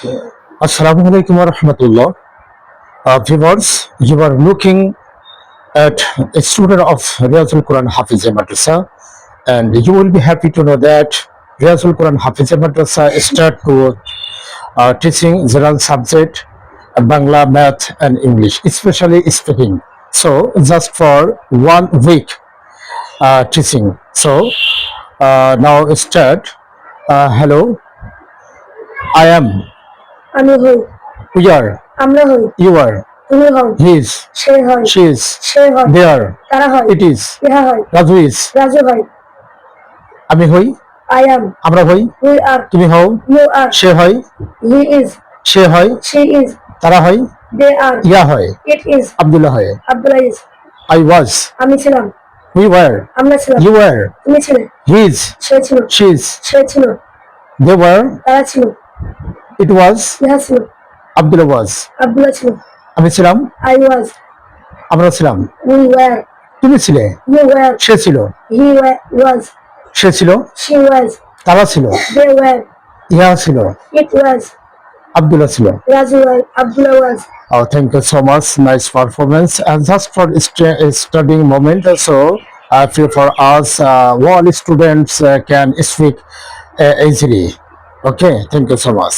Assalamu alaikum wa rahmatullah. Viewers, you are looking at a student of Riyazul Quran Hafiz Madrasa, and you will be happy to know that Riyazul Quran Hafiz Madrasa start to teaching general subject Bangla, Math, and English, especially speaking. So just for 1 week teaching. So now start. Hello, I am. আমি হই, We are. আমরা হই, You are. তুমি হও, He is. সে হয়, She is. সে হয়, They are. তারা হয়, It is. ইহা হয়, রাজু is. রাজু হয়, আমি হই, আই অ্যাম, আমরা হই, উই আর, তুমি হও, ইউ আর, সে হয়, হি ইজ, সে হয়, শি ইজ, তারা হয়, দে আর, ইয়া হয়, ইট ইজ, আব্দুল্লাহ হয়। Abdullah is, I was. আমি ছিলাম, We were. আমরা ছিলাম, You were. তুমি ছিলে, He is. সে ছিল, She is. সে ছিল, They were. তারা ছিল, It was. ইহা ছিল, আব্দুল্লাহ was. আব্দুল্লাহ ছিল, আমি ছিলাম, আই ওয়াজ, আমরা ছিলাম, উই ওয়ার, তুমি ছিলে, ইউ ওয়ার, সে ছিল, হি ওয়াজ, সে ছিল, শি ওয়াজ, তারা ছিল, দে ওয়ার, ইহা ছিল, ইট ওয়াজ, আব্দুল্লাহ ছিল। রাজু ওয়াজ, আব্দুল্লাহ ওয়াজ। Oh, thank you so much. Nice performance. And just for studying moment, so I feel for us, all students can speak easily. Okay, thank you so much.